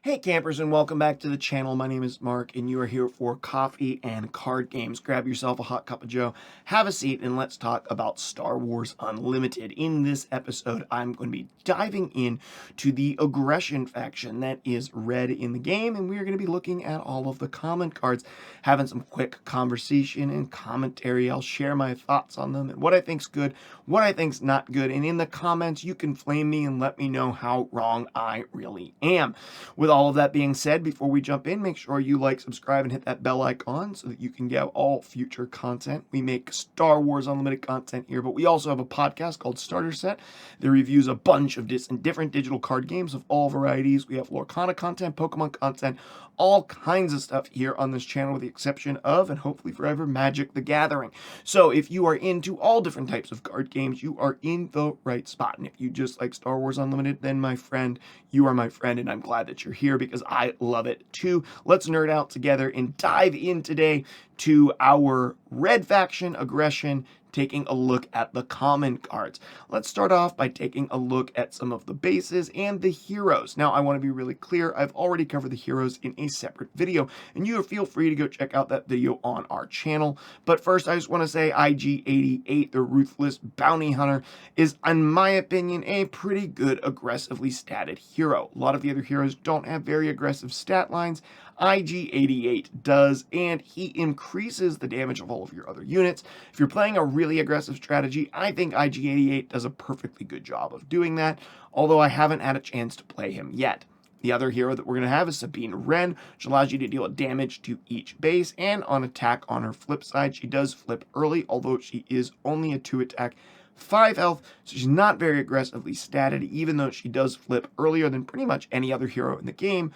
Hey campers, and welcome back to the channel. My name is Mark and you are here for coffee and card games. Grab yourself a hot cup of joe, have a seat, and let's talk about Star Wars Unlimited. In this episode, I'm going to be diving in to the aggression faction that is red in the game, and we are going to be looking at all of the common cards, having some quick conversation and commentary. I'll share my thoughts on them and what I think's good, what I think's not good, and in the comments you can flame me and let me know how wrong I really am. With all of that being said, before we jump in, make sure you like, subscribe, and hit that bell icon so that you can get all future content. We make Star Wars Unlimited content here, but we also have a podcast called Starter Set that reviews a bunch of different digital card games of all varieties. We have Lorcana content, Pokemon content, all kinds of stuff here on this channel, with the exception of, and hopefully forever, Magic the Gathering. So if you are into all different types of card games, you are in the right spot. And if you just like Star Wars Unlimited, then my friend, you are my friend, and I'm glad that you're here because I love it too. Let's nerd out together and dive in today to our red faction aggression, taking a look at the common cards. Let's start off by taking a look at some of the bases and the heroes. Now, I want to be really clear, I've already covered the heroes in a separate video, and you feel free to go check out that video on our channel. But first, I just want to say IG-88, the Ruthless Bounty Hunter, is, in my opinion, a pretty good aggressively statted hero. A lot of the other heroes don't have very aggressive stat lines. IG-88 does, and he increases the damage of all of your other units. If you're playing a really aggressive strategy, I think IG-88 does a perfectly good job of doing that, although I haven't had a chance to play him yet. The other hero that we're going to have is Sabine Wren, which allows you to deal damage to each base, and on attack on her flip side, she does flip early, although she is only a 2-attack 5 health, so she's not very aggressively statted, even though she does flip earlier than pretty much any other hero in the game,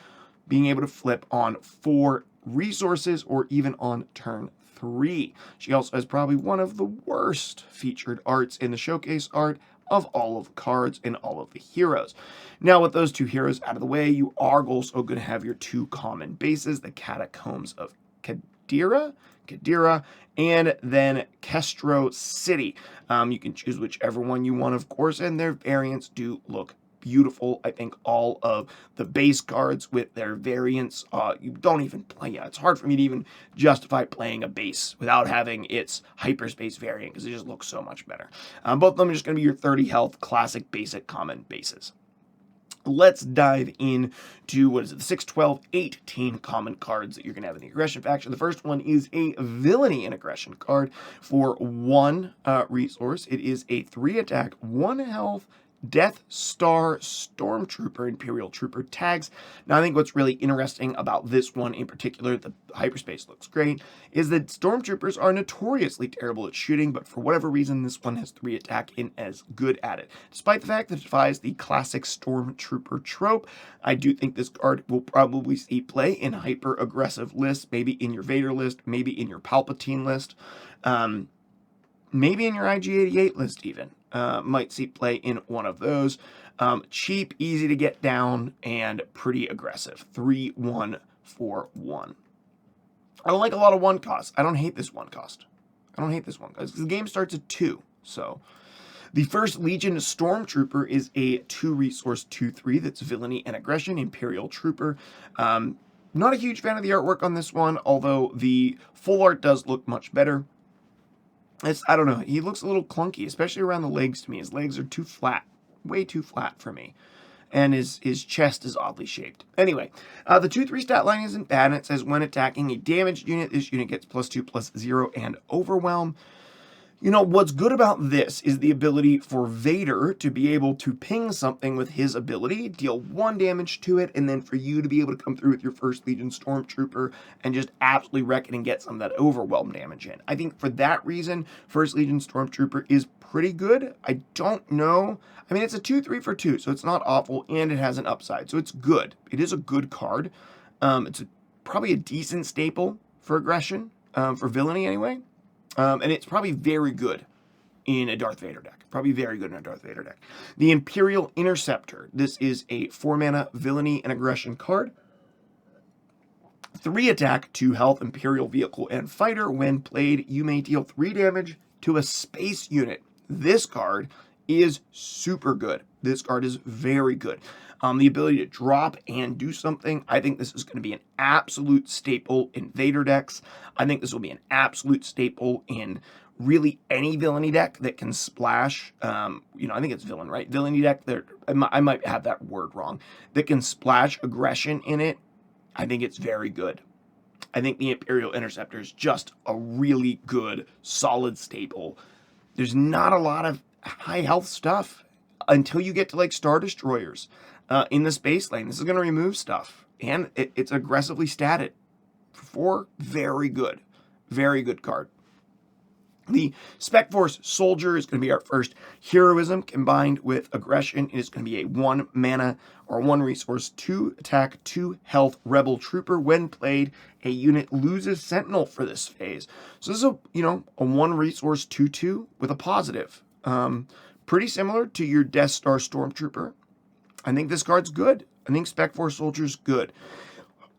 being able to flip on 4 resources or even on turn 3. She also has probably one of the worst featured arts in the showcase art of all of the cards and all of the heroes. Now, with those 2 heroes out of the way, you are also going to have your 2 common bases, the Catacombs of Qadira, and then Kestro City. You can choose whichever one you want, of course, and their variants do look beautiful. I think all of the base cards with their variants, you don't even play. It's hard for me to even justify playing a base without having its hyperspace variant because it just looks so much better. Both of them are just going to be your 30 health classic basic common bases. Let's dive in to, what is it, the 6, 12, 18 common cards that you're going to have in the aggression faction. The first one is a Villainy and Aggression card for 1 resource. It is a 3-attack, 1 health, Death Star Stormtrooper Imperial Trooper tags. Now, I think what's really interesting about this one in particular, the hyperspace looks great, is that Stormtroopers are notoriously terrible at shooting, but for whatever reason, this one has 3 attack and is good at it. Despite the fact that it defies the classic Stormtrooper trope, I do think this card will probably see play in hyper-aggressive lists, maybe in your Vader list, maybe in your Palpatine list, maybe in your IG-88 list even. Might see play in one of those. Cheap, easy to get down, and pretty aggressive. 3, 1, 4, 1. I don't like a lot of 1 costs. I don't hate this 1 cost. The game starts at 2, so. The First Legion Stormtrooper is a 2-resource 2/3 that's Villainy and Aggression, Imperial Trooper. Not a huge fan of the artwork on this one, although the full art does look much better. I don't know, he looks a little clunky, especially around the legs to me. His legs are too flat, way too flat for me. And his chest is oddly shaped. Anyway, the 2/3 stat line isn't bad. It says when attacking a damaged unit, this unit gets +2/+0 and Overwhelm. You know, what's good about this is the ability for Vader to be able to ping something with his ability, deal 1 damage to it, and then for you to be able to come through with your First Legion Stormtrooper and just absolutely wreck it and get some of that Overwhelm damage in. I think for that reason, First Legion Stormtrooper is pretty good. I don't know. I mean, it's a 2/3 for 2, so it's not awful, and it has an upside, so it's good. It is a good card. It's probably a decent staple for aggression, for Villainy anyway. And it's probably very good in a Darth Vader deck. The Imperial Interceptor. This is a 4-mana Villainy and Aggression card. 3 attack, 2 health, Imperial Vehicle and Fighter. When played, you may deal 3 damage to a space unit. This card is super good. This card is very good. The ability to drop and do something. I think this is going to be an absolute staple in Vader decks. I think this will be an absolute staple in really any villainy deck that can splash. I think it's villain, right? Villainy deck. I might have that word wrong. That can splash aggression in it. I think it's very good. I think the Imperial Interceptor is just a really good, solid staple. There's not a lot of high health stuff until you get to like Star Destroyers in the space lane. This is going to remove stuff, and it's aggressively statted. 4, very good card. The Spec Force Soldier is going to be our first heroism combined with aggression. It is going to be a 1 mana or 1 resource, 2 attack, 2 health rebel trooper. When played, a unit loses Sentinel for this phase. So this is a 1 resource 2/2 with a positive. Pretty similar to your Death Star Stormtrooper. I think this card's good. I think Spec Force Soldier's good.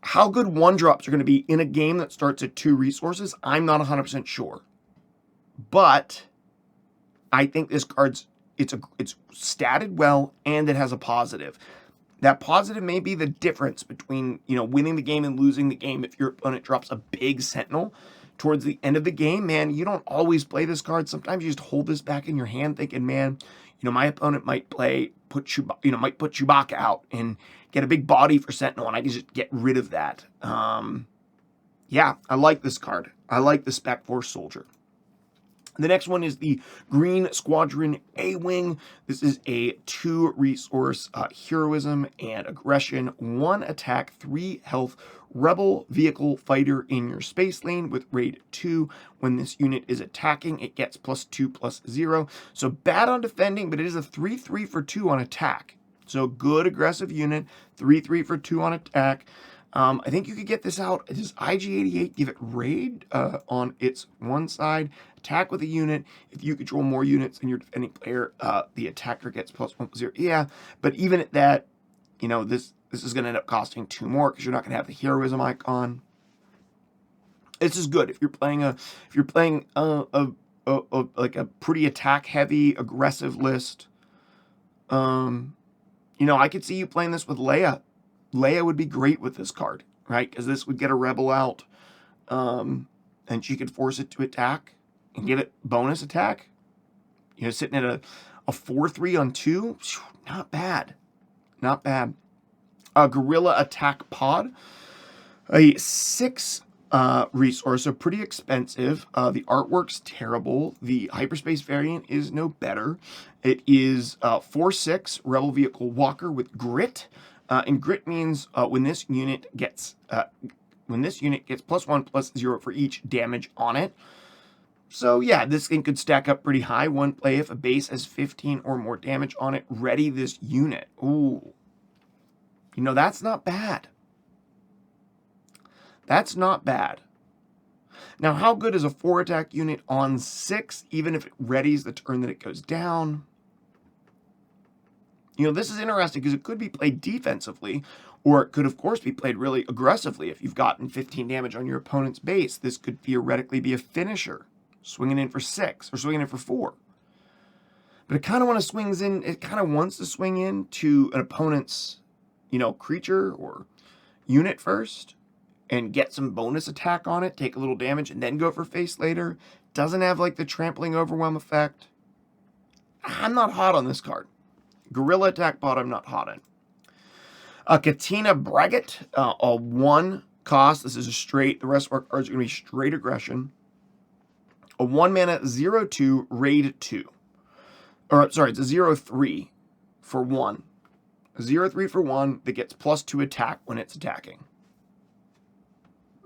How good 1-drops are going to be in a game that starts at 2 resources, I'm not 100% sure. But I think this card's it's statted well, and it has a positive. That positive may be the difference between winning the game and losing the game. If your opponent drops a big Sentinel towards the end of the game, man, you don't always play this card. Sometimes you just hold this back in your hand, thinking, man, my opponent might put Chewbacca out and get a big body for Sentinel, and I can just get rid of that. Yeah, I like this card. I like the Spec Force Soldier. The next one is the Green Squadron A-Wing. This is a 2 resource heroism and aggression, 1 attack, 3 health rebel vehicle fighter in your space lane with raid 2. When this unit is attacking, it gets +2/+0. So bad on defending, but it is a 3/3 for 2 on attack. So good aggressive unit, 3/3 for 2 on attack. I think you could get this out. Does IG-88 give it raid on its one side? Attack with a unit. If you control more units than your defending player, the attacker gets +1/+0. Yeah, but even at that, this is going to end up costing 2 more because you're not going to have the heroism icon. This is good if you're playing like a pretty attack heavy aggressive list. I could see you playing this with Leia. Leia would be great with this card, right? Because this would get a rebel out, and she could force it to attack and give it bonus attack. Sitting at a 4/3 on 2, not bad. Not bad. A Guerrilla Attack Pod, a 6 resource, so pretty expensive. The artwork's terrible. The hyperspace variant is no better. It is 4/6 Rebel Vehicle Walker with grit. And grit means when this unit gets +1/+0 for each damage on it. So yeah, this thing could stack up pretty high. One play if a base has 15 or more damage on it. Ready this unit. Ooh, that's not bad. That's not bad. Now, how good is a 4 attack unit on 6, even if it readies the turn that it goes down? This is interesting because it could be played defensively, or it could, of course, be played really aggressively. If you've gotten 15 damage on your opponent's base, this could theoretically be a finisher, swinging in for 6 or swinging in for 4. But it kind of wants to swing in to an opponent's, creature or unit first and get some bonus attack on it, take a little damage, and then go for face later. Doesn't have like the trampling overwhelm effect. I'm not hot on this card. Guerrilla Attack Pod, I'm not hot in. Katina Braggett, a 1 cost. This is the rest of our cards are going to be straight aggression. A 1 mana 0/2 raid 2. It's a 0/3 for 1. A 0/3 for 1 that gets +2 attack when it's attacking.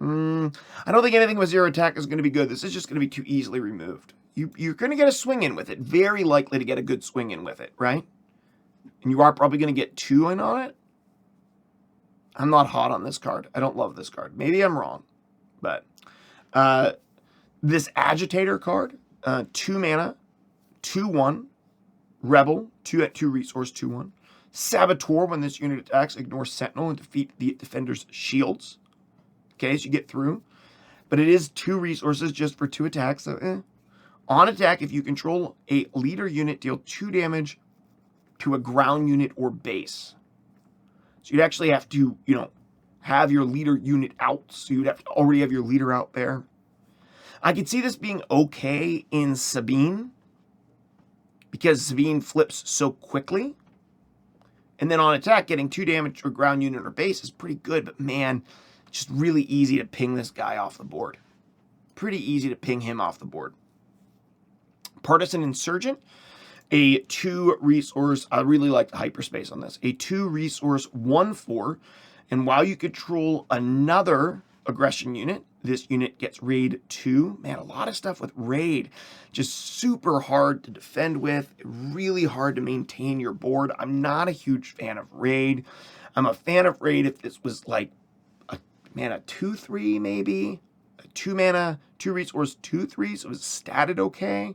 I don't think anything with 0 attack is going to be good. This is just going to be too easily removed. You're going to get a swing in with it. Very likely to get a good swing in with it, right? And you are probably going to get 2 in on it. I'm not hot on this card. I don't love this card. Maybe I'm wrong. But this Agitator card, 2 mana, 2/1, Rebel, 2 at 2 resource, 2/1. Saboteur, when this unit attacks, ignore Sentinel and defeat the defender's shields. Okay, so you get through. But it is 2 resources just for 2 attacks. So, On attack, if you control a leader unit, deal 2 damage to a ground unit or base. So you'd actually have to, have your leader unit out. So you'd have to already have your leader out there. I could see this being okay in Sabine, because Sabine flips so quickly. And then on attack, getting 2 damage to a ground unit or base is pretty good. But man, just really easy to ping this guy off the board. Pretty easy to ping him off the board. Partisan Insurgent, a 2-resource. I really like the hyperspace on this. A 2-resource 1/4. And while you control another aggression unit, this unit gets raid 2. Man, a lot of stuff with raid. Just super hard to defend with. Really hard to maintain your board. I'm not a huge fan of raid. I'm a fan of raid if this was like a 2/3 maybe. A 2-mana, 2-resource 2/3, so it was statted okay.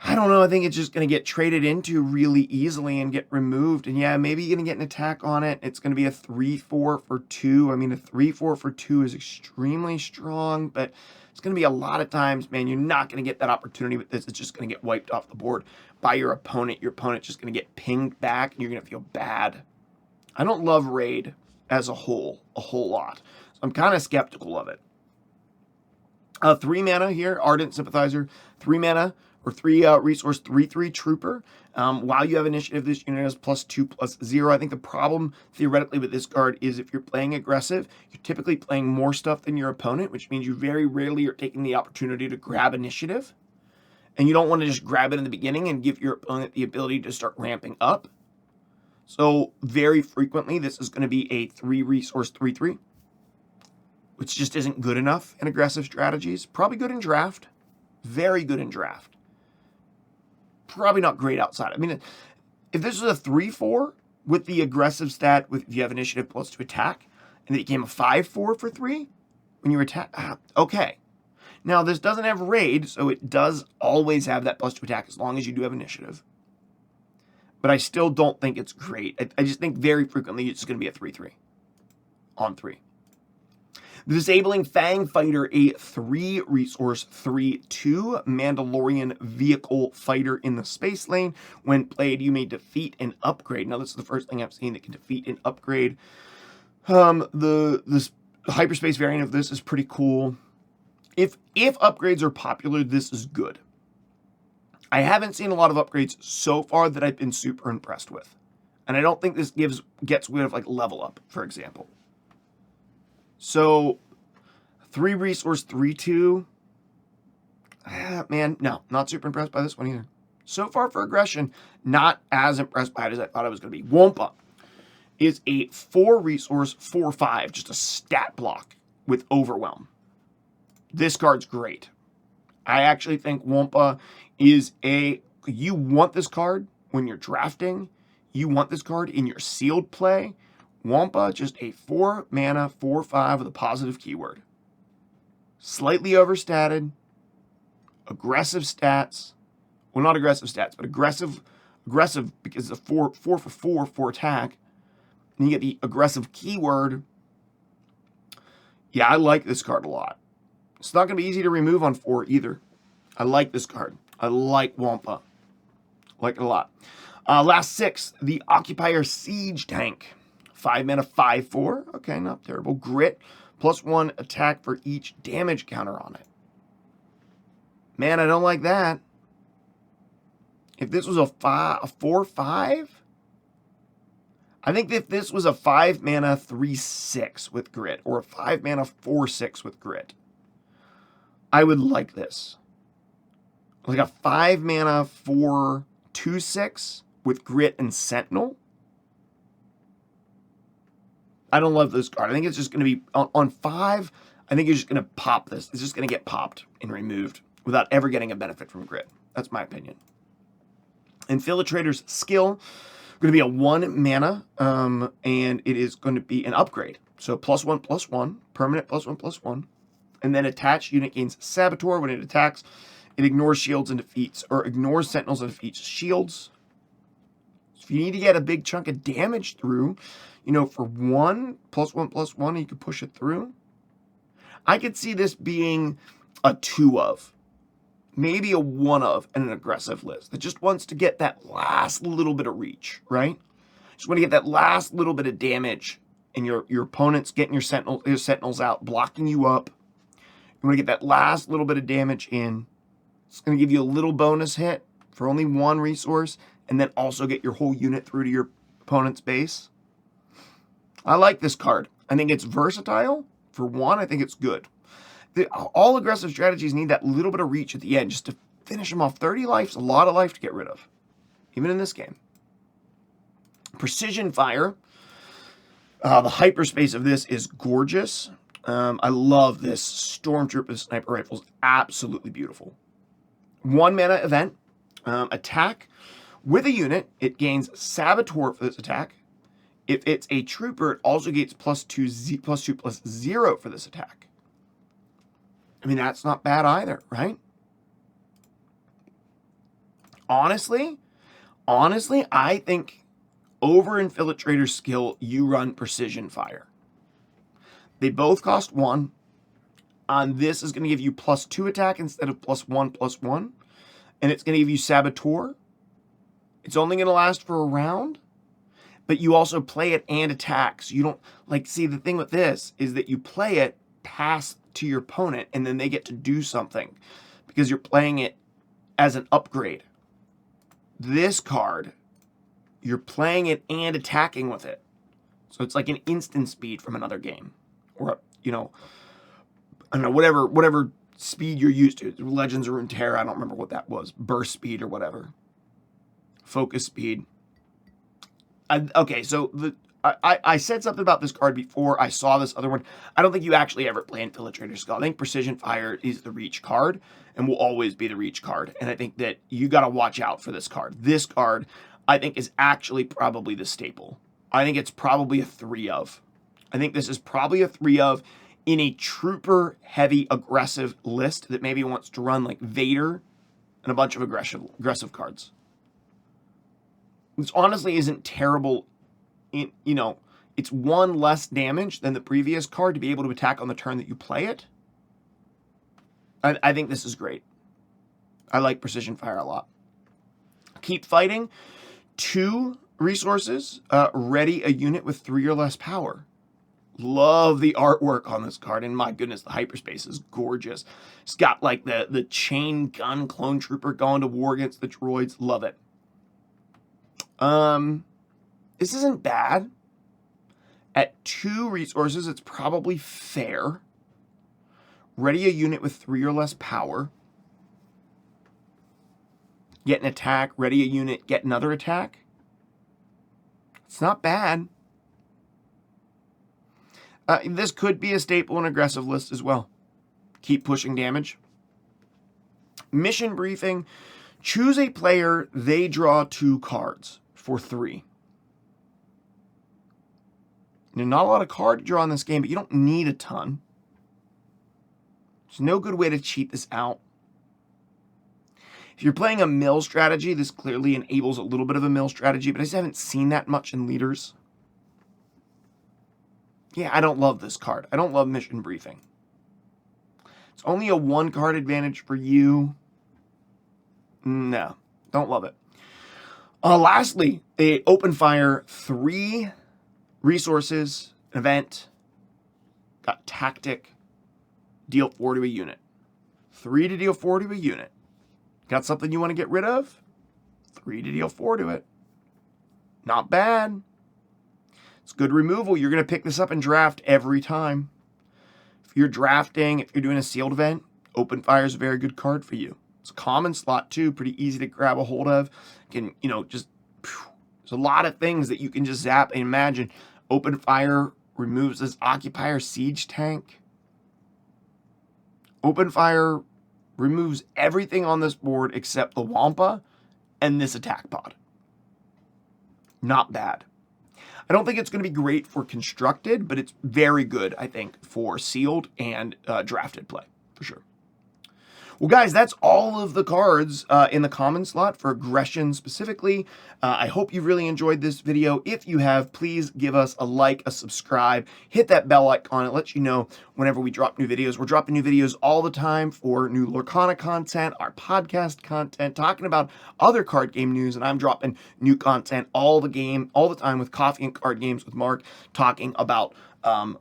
I don't know. I think it's just going to get traded into really easily and get removed. And yeah, maybe you're going to get an attack on it. It's going to be a 3/4 for 2. I mean, a 3/4 for 2 is extremely strong, but it's going to be a lot of times, man, you're not going to get that opportunity with this. It's just going to get wiped off the board by your opponent. Your opponent's just going to get pinged back, and you're going to feel bad. I don't love raid as a whole lot. So I'm kind of skeptical of it. 3 mana here, Ardent Sympathizer. 3 mana. Or 3-resource 3/3 Trooper. While you have initiative, this unit has +2/+0. I think the problem theoretically with this card is if you're playing aggressive, you're typically playing more stuff than your opponent, which means you very rarely are taking the opportunity to grab initiative. And you don't want to just grab it in the beginning and give your opponent the ability to start ramping up. So very frequently, this is going to be a 3-resource 3/3, which just isn't good enough in aggressive strategies. Probably good in draft. Very good in draft. Probably not great outside. I mean, if this was a 3/4 with the aggressive stat, if you have initiative +2 attack, and it became a 5/4 for 3 when you attack, okay. Now, this doesn't have raid, so it does always have that +2 attack as long as you do have initiative. But I still don't think it's great. I just think very frequently it's going to be a 3/3 on 3. The Disabling Fang Fighter, a 3-resource 3/2 Mandalorian vehicle fighter in the space lane. When played, you may defeat and upgrade. Now, this is the first thing I've seen that can defeat and upgrade. The hyperspace variant of this is pretty cool. If upgrades are popular, this is good. I haven't seen a lot of upgrades so far that I've been super impressed with. And I don't think this gets rid of like level up, for example. So, 3-resource 3/2. Man, no, not super impressed by this one either. So far for aggression, not as impressed by it as I thought I was going to be. Wampa is a 4-resource 4/5, just a stat block with Overwhelm. This card's great. I actually think Wampa is you want this card when you're drafting. You want this card in your sealed play. Wampa, just a 4-mana 4/5 with a positive keyword. Slightly overstated. Aggressive stats. Well, not aggressive stats, but aggressive because it's a 4 for 4 for attack. And you get the aggressive keyword. Yeah, I like this card a lot. It's not going to be easy to remove on 4 either. I like this card. I like Wampa. Like it a lot. Last 6, the Occupier Siege Tank. 5 mana 5/4. Okay, not terrible. Grit. +1 attack for each damage counter on it. Man, I don't like that. If this was a 4/5, I think if this was a 5 mana 3/6 with grit, or a 5 mana 4/6 with grit, I would like this. Like a 5 mana 4/2/6 with grit and sentinel. I don't love this card. I think it's just going to be on 5. I think you're just going to pop this. It's just going to get popped and removed without ever getting a benefit from grit. That's my opinion. Infiltrator's Skill, going to be a 1 mana, and it is going to be an upgrade. So +1/+1, permanent +1/+1, and then attached unit gains Saboteur. When it attacks, it ignores shields and defeats, or ignores sentinels and defeats shields. So if you need to get a big chunk of damage through, for 1 +1/+1, you could push it through. I could see this being a 2 of, maybe a 1 of in an aggressive list that just wants to get that last little bit of reach, right? Just want to get that last little bit of damage, and your opponent's getting your sentinels out, blocking you up. You want to get that last little bit of damage in. It's going to give you a little bonus hit for only one resource, and then also get your whole unit through to your opponent's base. I like this card. I think it's versatile. For one, I think it's good. All aggressive strategies need that little bit of reach at the end just to finish them off. 30 life's a lot of life to get rid of, even in this game. Precision fire. The hyperspace of this is gorgeous. I love this Stormtrooper sniper rifle. Absolutely beautiful. 1 mana event. Attack with a unit. It gains Saboteur for this attack. If it's a trooper, it also gets +2/+0 for this attack. I mean, that's not bad either, right? Honestly, I think over Infiltrator's skill, you run Precision Fire. They both cost 1. On this is going to give you +2 attack instead of +1/+1. And it's going to give you Saboteur. It's only going to last for a round. But you also play it and attack. So you don't, see, the thing with this is that you play it, pass to your opponent, and then they get to do something because you're playing it as an upgrade. This card, you're playing it and attacking with it. So it's like an instant speed from another game. Or, I don't know, whatever speed you're used to. Legends of Runeterra, I don't remember what that was. Burst speed or whatever. Focus speed. Okay, so I said something about this card before I saw this other one. I don't think you actually ever play Infiltrator's Skull. I think Precision Fire is the reach card and will always be the reach card. And I think that you got to watch out for this card. This card, I think, is actually probably the staple. I think it's probably a 3 of. I think this is probably a 3 of in a trooper-heavy aggressive list that maybe wants to run like Vader and a bunch of aggressive cards. This honestly isn't terrible. It's 1 less damage than the previous card to be able to attack on the turn that you play it. I think this is great. I like Precision Fire a lot. Keep Fighting. 2 resources. Ready a unit with 3 or less power. Love the artwork on this card, and my goodness, the hyperspace is gorgeous. It's got the chain gun clone trooper going to war against the droids. Love it. This isn't bad. At 2 resources, it's probably fair. Ready a unit with 3 or less power. Get an attack. Ready a unit. Get another attack. It's not bad. This could be a staple in aggressive list as well. Keep pushing damage. Mission Briefing. Choose a player. They draw 2 cards for 3. Not a lot of card draw in this game, but you don't need a ton. There's no good way to cheat this out. If you're playing a mill strategy, this clearly enables a little bit of a mill strategy, but I just haven't seen that much in leaders. Yeah, I don't love this card. I don't love Mission Briefing. It's only a 1 card advantage for you. No, don't love it. Lastly, a Open Fire 3 resources event. Got Tactic. Deal 4 to a unit. 3 to deal 4 to a unit. Got something you want to get rid of? 3 to deal 4 to it. Not bad. It's good removal. You're going to pick this up and draft every time. If you're drafting, if you're doing a sealed event, Open Fire is a very good card for you. It's a common slot too, pretty easy to grab a hold of. There's a lot of things that you can just zap and imagine. Open Fire removes this Occupier Siege tank. Open Fire removes everything on this board except the Wampa and this attack pod. Not bad. I don't think it's going to be great for constructed, but it's very good, I think, for sealed and drafted play, for sure. Well, guys, that's all of the cards in the common slot for Aggression specifically. I hope you really enjoyed this video. If you have, please give us a like, a subscribe, hit that bell icon. It lets you know whenever we drop new videos. We're dropping new videos all the time for new Lorcana content, our podcast content, talking about other card game news, and I'm dropping new content all the time with Coffee and Card Games with Mark, talking about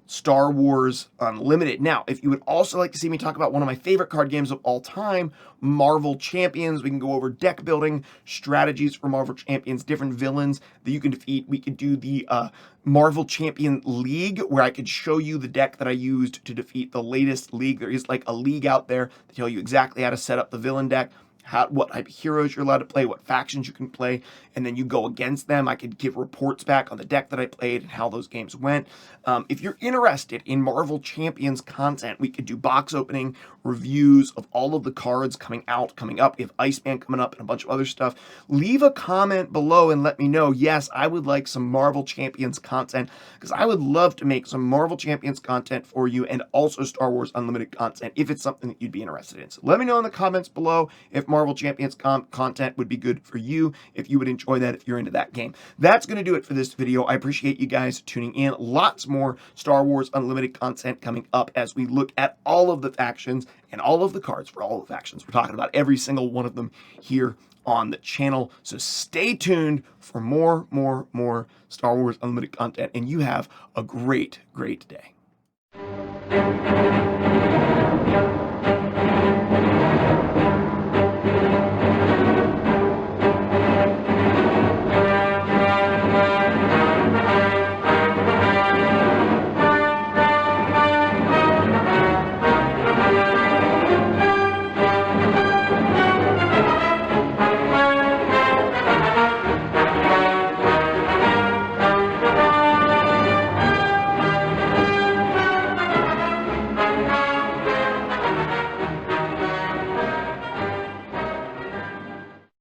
Star Wars Unlimited. Now, if you would also like to see me talk about one of my favorite card games of all time, Marvel Champions, we can go over deck building, strategies for Marvel Champions, different villains that you can defeat. We could do the Marvel Champion League, where I could show you the deck that I used to defeat the latest league. There is like a league out there to tell you exactly how to set up the villain deck, what type of heroes you're allowed to play, what factions you can play, and then you go against them. I could give reports back on the deck that I played and how those games went. If you're interested in Marvel Champions content, we could do box opening reviews of all of the cards coming up. We have Iceman coming up and a bunch of other stuff. Leave a comment below and let me know. Yes, I would like some Marvel Champions content, because I would love to make some Marvel Champions content for you, and also Star Wars Unlimited content if it's something that you'd be interested in. So let me know in the comments below if Marvel Champions content would be good for you, if you would enjoy that, if you're into that game. That's going to do it for this video. I appreciate you guys tuning in. Lots more Star Wars Unlimited content coming up as we look at all of the factions and all of the cards for all the factions. We're talking about every single one of them here on the channel. So stay tuned for more Star Wars Unlimited content, and you have a great day.